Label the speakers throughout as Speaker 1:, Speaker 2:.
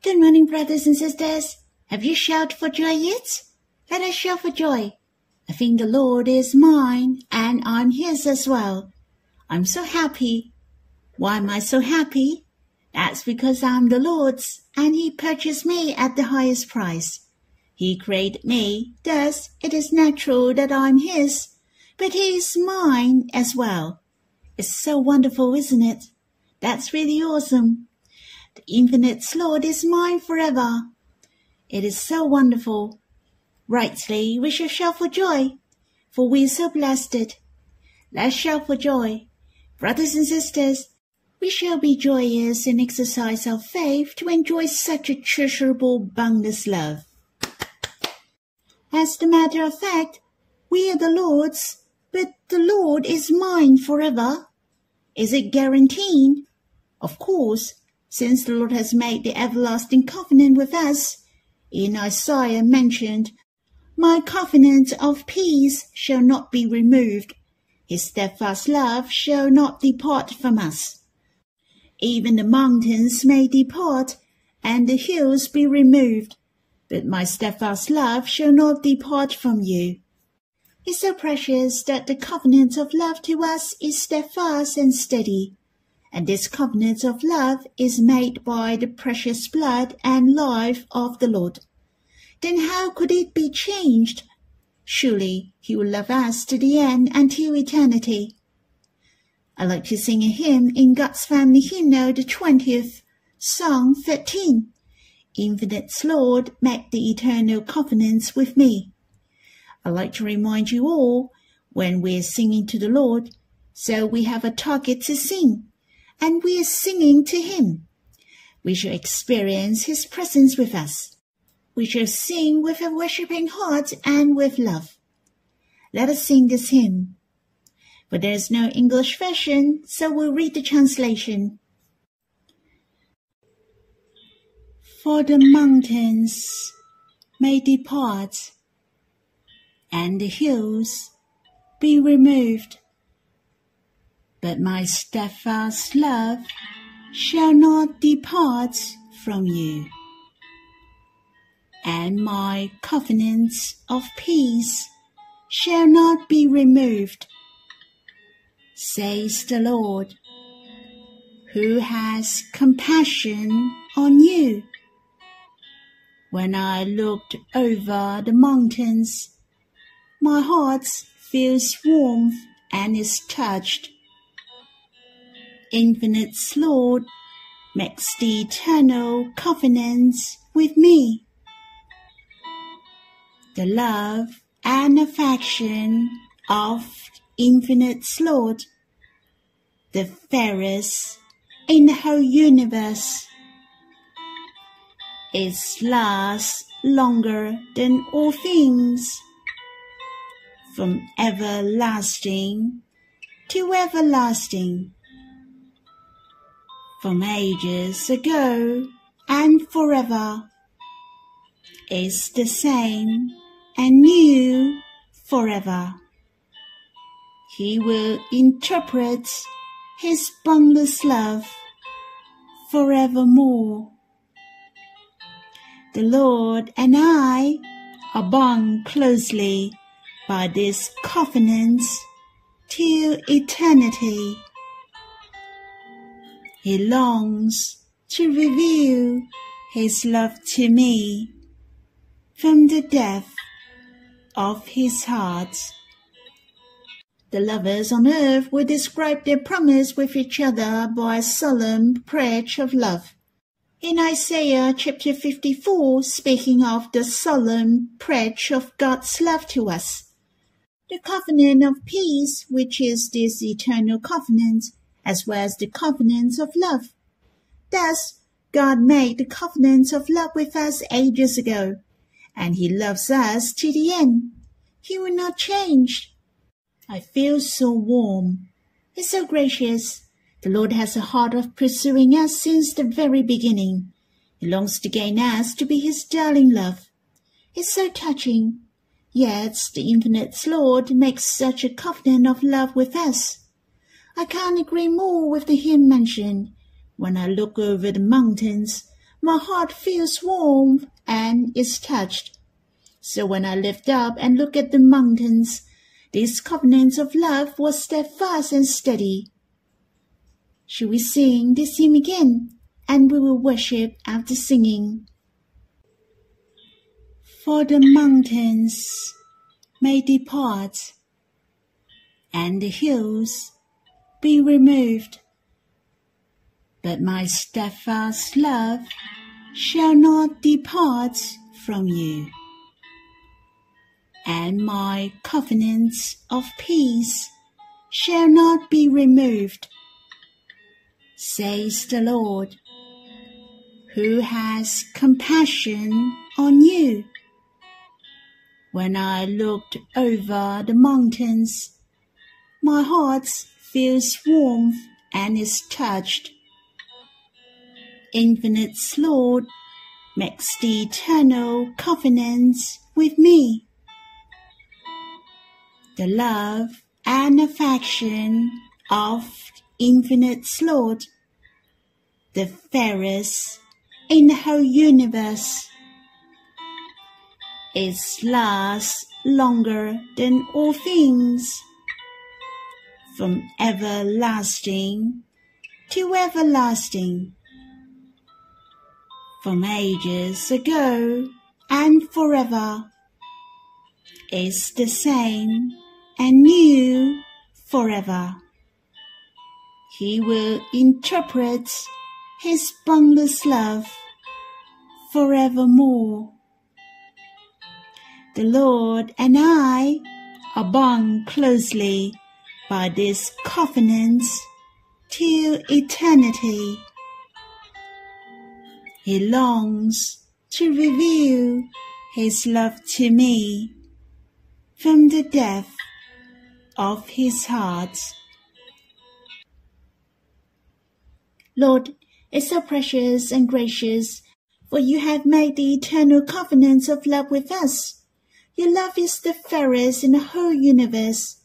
Speaker 1: Good morning, brothers and sisters. Have you shouted for joy yet? Let us shout for joy. I think the Lord is mine, and I'm his as well. I'm so happy. Why am I so happy? That's because I'm the Lord's, and he purchased me at the highest price. He created me, thus it is natural that I'm his, but he is mine as well. It's so wonderful, isn't it? That's really awesome. The infinite Lord is mine forever. It is so wonderful. Rightly, we shall shout for joy, for we are so blessed. Let's shout for joy. Brothers and sisters, we shall be joyous and exercise our faith to enjoy such a treasurable, boundless love. As a matter of fact, we are the Lord's, but the Lord is mine forever. Is it guaranteed? Of course, since the Lord has made the everlasting covenant with us. In Isaiah mentioned, "My covenant of peace shall not be removed. His steadfast love shall not depart from us. Even the mountains may depart, and the hills be removed, but my steadfast love shall not depart from you." It's so precious that the covenant of love to us is steadfast and steady, and this covenant of love is made by the precious blood and life of the Lord. Then how could it be changed? Surely he will love us to the end until eternity. I like to sing a hymn in God's Family Hymnal, the 20th, Song 13. Infinite Lord, make the eternal covenants with me. I like to remind you all, when we're singing to the Lord, so we have a target to sing, and we are singing to him. We shall experience his presence with us. We shall sing with a worshipping heart and with love. Let us sing this hymn. But there is no English version, so we'll read the translation. For the mountains may depart, and the hills be removed, but my steadfast love shall not depart from you, and my covenants of peace shall not be removed, says the Lord, who has compassion on you. When I looked over the mountains, my heart feels warm and is touched. Infinite Lord makes the eternal covenants with me. The love and affection of Infinite Lord, the fairest in the whole universe, it lasts longer than all things, from everlasting to everlasting, from ages ago and forever, is the same and new forever. He will interpret his boundless love forevermore. The Lord and I are bound closely by this covenant till eternity. He longs to reveal his love to me from the depth of his heart. The lovers on earth will describe their promise with each other by a solemn pledge of love. In Isaiah chapter 54, speaking of the solemn pledge of God's love to us, the covenant of peace, which is this eternal covenant, as well as the covenant of love. Thus, God made the covenant of love with us ages ago, and he loves us to the end. He will not change. I feel so warm. He's so gracious. The Lord has a heart of pursuing us since the very beginning. He longs to gain us to be his darling love. It's so touching. Yet the infinite Lord makes such a covenant of love with us. I can't agree more with the hymn mentioned. When I look over the mountains, my heart feels warm and is touched. So when I lift up and look at the mountains, these covenants of love was steadfast and steady. Should we sing this hymn again? And we will worship after singing. For the mountains may depart, and the hills be removed, but my steadfast love shall not depart from you, and my covenants of peace shall not be removed, says the Lord, who has compassion on you. When I looked over the mountains, my heart feels warm and is touched. Infinite Lord makes the eternal covenants with me. The love and affection of Infinite Lord, the fairest in the whole universe, it lasts longer than all things, from everlasting to everlasting, from ages ago and forever, is the same and new forever. He will interpret his boundless love forevermore. The Lord and I are bound closely by these covenants till eternity. He longs to reveal his love to me from the depth of his heart. Lord, it's so precious and gracious, for you have made the eternal covenants of love with us. Your love is the fairest in the whole universe.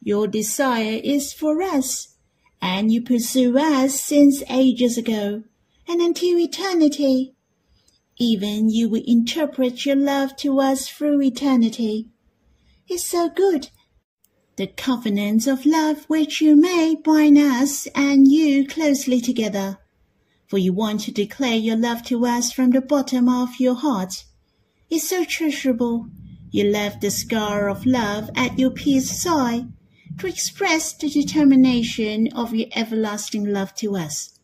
Speaker 1: Your desire is for us, and you pursue us since ages ago, and until eternity. Even you will interpret your love to us through eternity. It's so good. The covenants of love which you made bind us and you closely together, for you want to declare your love to us from the bottom of your heart. It's so treasurable. You left the scar of love at your pierced side to express the determination of your everlasting love to us.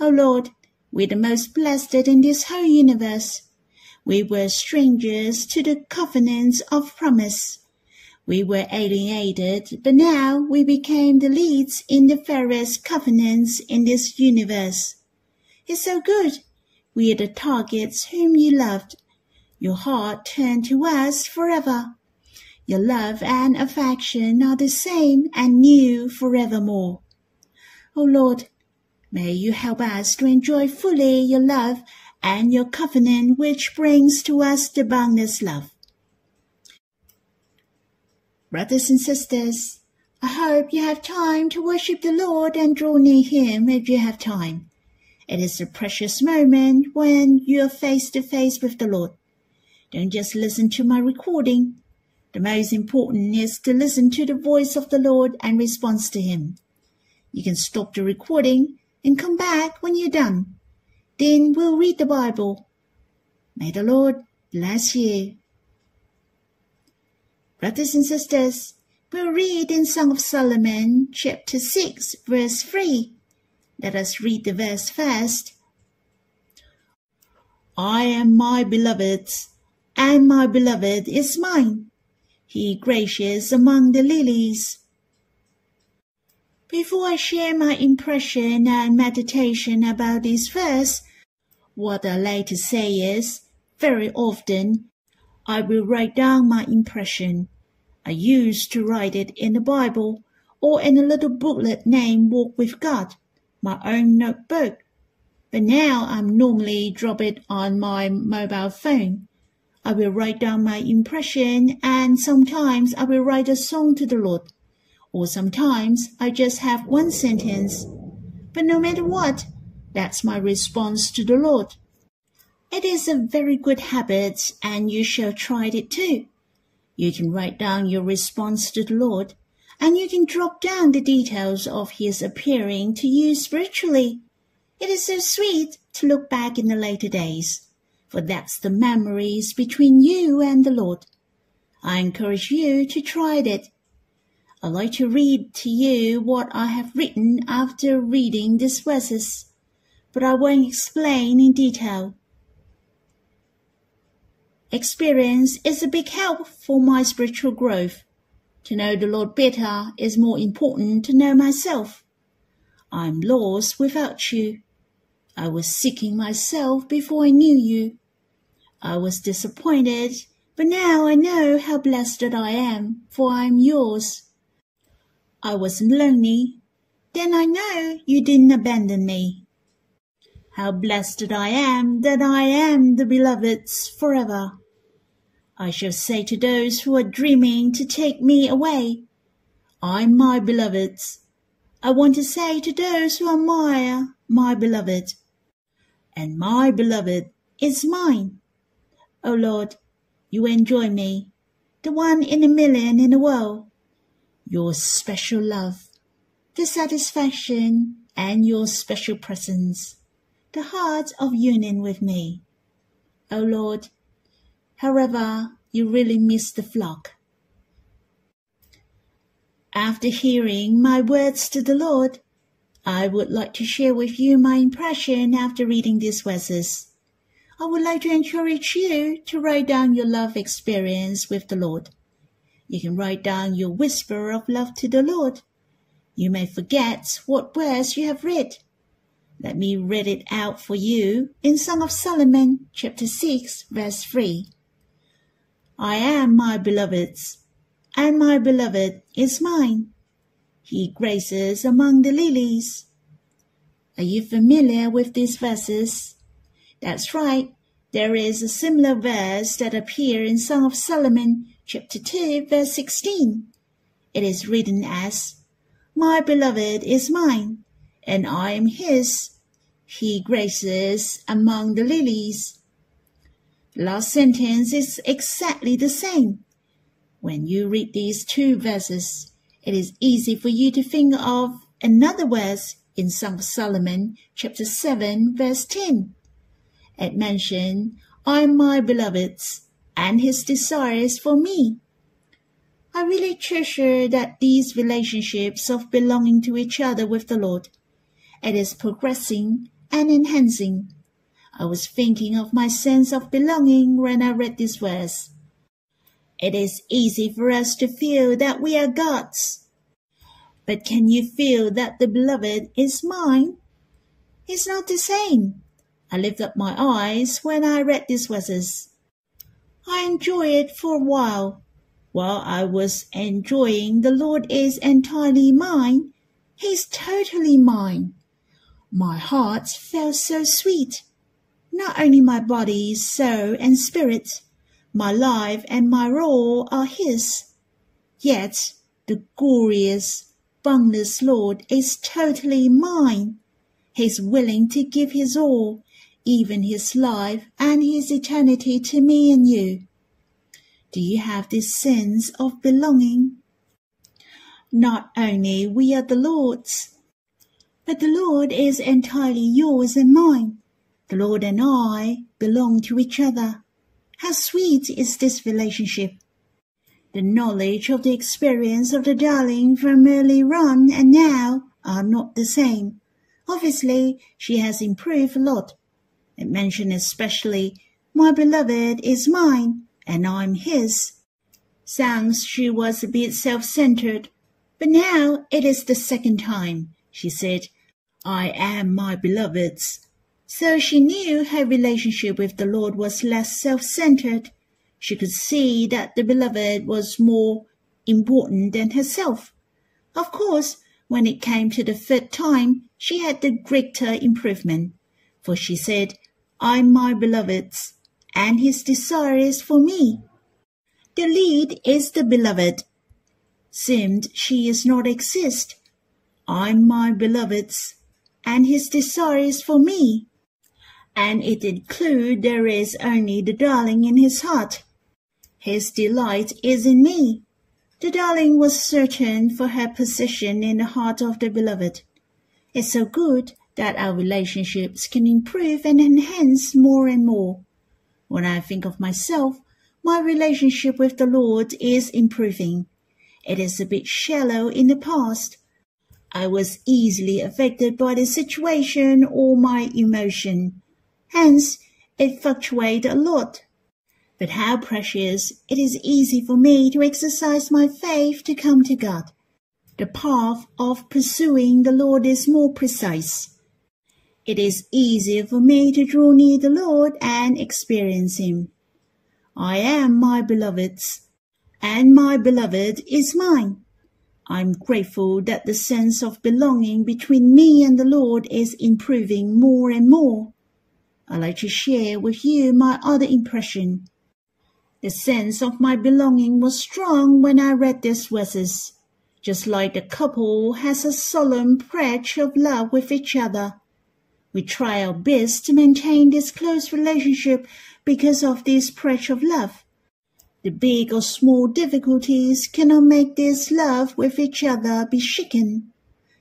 Speaker 1: O Lord, we're the most blessed in this whole universe. We were strangers to the covenants of promise. We were alienated, but now we became the leads in the fairest covenants in this universe. It's so good. We are the targets whom you loved. Your heart turned to us forever. Your love and affection are the same and new forevermore. O Lord, may you help us to enjoy fully your love and your covenant which brings to us the boundless love. Brothers and sisters, I hope you have time to worship the Lord and draw near him if you have time. It is a precious moment when you are face to face with the Lord. Don't just listen to my recording. The most important is to listen to the voice of the Lord and respond to him. You can stop the recording and come back when you're done. Then we'll read the Bible. May the Lord bless you. Brothers and sisters, we'll read in Song of Solomon, chapter 6, verse 3. Let us read the verse first. I am my beloved's, and my beloved is mine. He graces among the lilies. Before I share my impression and meditation about this verse, what I like to say is, very often, I will write down my impression. I used to write it in the Bible or in a little booklet named Walk with God, my own notebook. But now I normally drop it on my mobile phone. I will write down my impression, and sometimes I will write a song to the Lord. Or sometimes I just have one sentence. But no matter what, That's my response to the Lord. It is a very good habit, and you shall try it too. You can write down your response to the Lord, and you can drop down the details of His appearing to you spiritually. It is so sweet to look back in the later days, for that's the memories between you and the Lord. I encourage you to try it. I'd like to read to you what I have written after reading these verses, but I won't explain in detail. Experience is a big help for my spiritual growth. To know the Lord better is more important to know myself. I'm lost without you. I was seeking myself before I knew you. I was disappointed, but now I know how blessed that I am, for I am yours. I was lonely, then I know you didn't abandon me. How blessed that I am the beloved's forever. I shall say to those who are dreaming to take me away, I'm my beloved's. I want to say to those who admire my beloved, and my beloved is mine. O Lord, you enjoy me, the one in a million in the world. Your special love, the satisfaction, and your special presence, the heart of union with me. O Lord, however, you really miss the flock. After hearing my words to the Lord, I would like to share with you my impression after reading these verses. I would like to encourage you to write down your love experience with the Lord. You can write down your whisper of love to the Lord. You may forget what verse you have read. Let me read it out for you in Song of Solomon, chapter 6, verse 3. I am my beloved's, and my beloved is mine. He grazes among the lilies. Are you familiar with these verses? That's right. There is a similar verse that appears in Song of Solomon, chapter 2, verse 16. It is written as, My beloved is mine, and I am his. He grazes among the lilies. The last sentence is exactly the same. When you read these two verses, it is easy for you to think of another verse in Song of Solomon, chapter 7, verse 10. It mentioned, I'm my beloved's, and his desire is for me. I really treasure that these relationships of belonging to each other with the Lord. It is progressing and enhancing. I was thinking of my sense of belonging when I read this verse. It is easy for us to feel that we are God's. But can you feel that the beloved is mine? It's not the same. I lift up my eyes when I read these verses. I enjoyed it for a while. While I was enjoying the Lord is entirely mine, He's totally mine. My heart felt so sweet. Not only my body, soul, and spirit, my life and my all are His. Yet the glorious, boundless Lord is totally mine. He's willing to give His all, even His life and His eternity to me and you. Do you have this sense of belonging? Not only we are the Lord's, but the Lord is entirely yours and mine. The Lord and I belong to each other. How sweet is this relationship! The knowledge of the experience of the darling from earlier on and now are not the same. Obviously, she has improved a lot. It mentioned especially, my beloved is mine, and I'm his. Sounds she was a bit self-centered, but now it is the second time she said, I am my beloved's. So she knew her relationship with the Lord was less self-centered. She could see that the beloved was more important than herself. Of course, when it came to the third time, she had the greater improvement, for she said, I'm my beloved's, and his desire is for me. The lead is the beloved. Seemed she is not exist. I'm my beloved's, and his desire is for me. And it includes there is only the darling in his heart. His delight is in me. The darling was certain for her position in the heart of the beloved. It's so good that our relationships can improve and enhance more and more. When I think of myself, my relationship with the Lord is improving. It is a bit shallow in the past. I was easily affected by the situation or my emotion. Hence, it fluctuated a lot. But how precious it is easy for me to exercise my faith to come to God. The path of pursuing the Lord is more precise. It is easier for me to draw near the Lord and experience Him. I am my beloved's, and my beloved is mine. I'm grateful that the sense of belonging between me and the Lord is improving more and more. I'd like to share with you my other impression. The sense of my belonging was strong when I read these verses. Just like the couple has a solemn pledge of love with each other. We try our best to maintain this close relationship because of this pledge of love. The big or small difficulties cannot make this love with each other be shaken.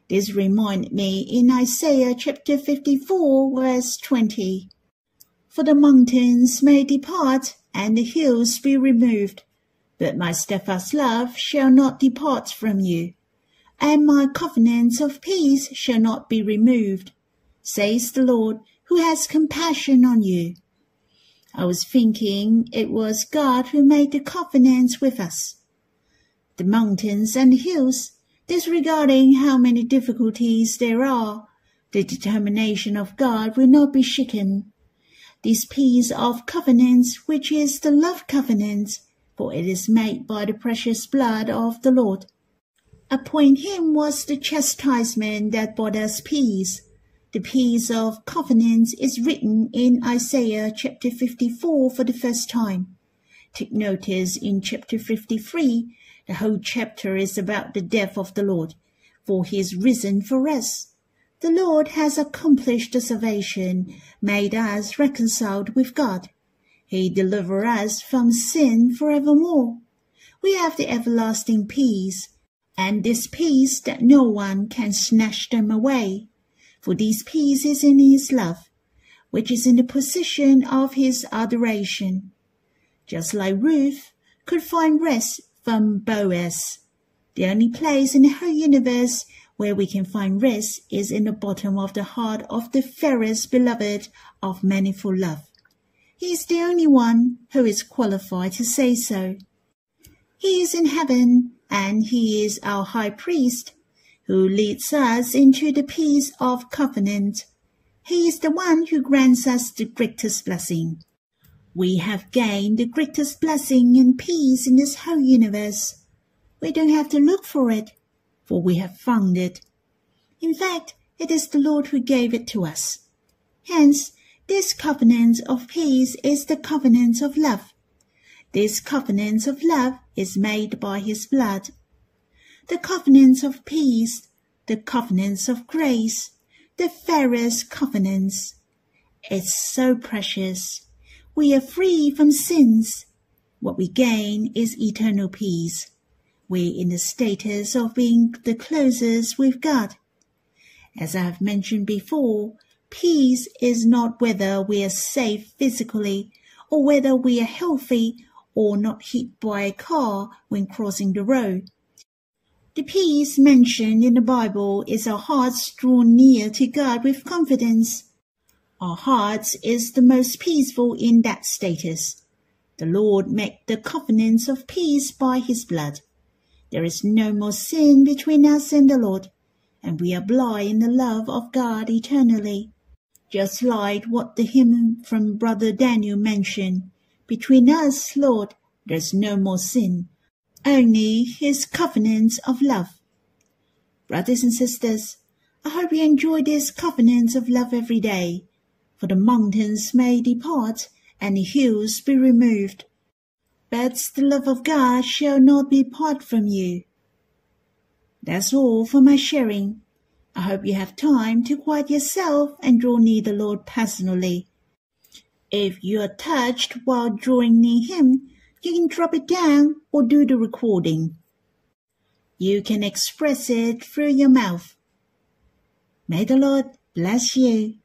Speaker 1: This reminded me in Isaiah chapter 54, verse 20. For the mountains may depart, and the hills be removed, but my steadfast love shall not depart from you, and my covenants of peace shall not be removed, says the Lord, who has compassion on you. I was thinking it was God who made the covenants with us. The mountains and the hills, disregarding how many difficulties there are, the determination of God will not be shaken. This piece of covenants, which is the love covenant, for it is made by the precious blood of the Lord. Upon him was the chastisement that brought us peace. The piece of covenant is written in Isaiah chapter 54 for the first time. Take notice in chapter 53, the whole chapter is about the death of the Lord, for he is risen for us. The Lord has accomplished the salvation, made us reconciled with God. He delivered us from sin forevermore. We have the everlasting peace, and this peace that no one can snatch them away. For this peace is in his love, which is in the position of his adoration. Just like Ruth could find rest from Boaz, the only place in the whole universe where we can find rest is in the bottom of the heart of the fairest beloved of manifold love. He is the only one who is qualified to say so. He is in heaven, and he is our high priest, who leads us into the peace of covenant. He is the one who grants us the greatest blessing. We have gained the greatest blessing and peace in this whole universe. We don't have to look for it, for we have found it. In fact, it is the Lord who gave it to us. Hence, this covenant of peace is the covenant of love. This covenant of love is made by his blood. The covenants of peace, the covenants of grace, the fairest covenants. It's so precious. We are free from sins. What we gain is eternal peace. We're in the status of being the closest with God. As I have mentioned before, peace is not whether we are safe physically or whether we are healthy or not hit by a car when crossing the road. The peace mentioned in the Bible is our hearts drawn near to God with confidence. Our hearts is the most peaceful in that status. The Lord made the covenants of peace by his blood. There is no more sin between us and the Lord, and we abide in the love of God eternally. Just like what the hymn from Brother Daniel mentioned, between us, Lord, there's no more sin. Only his covenants of love. Brothers and sisters, I hope you enjoy this covenant of love every day, for the mountains may depart and the hills be removed, but the love of God shall not depart from you. That's all for my sharing. I hope you have time to quiet yourself and draw near the Lord personally. If you are touched while drawing near Him, you can drop it down or do the recording. You can express it through your mouth. May the Lord bless you.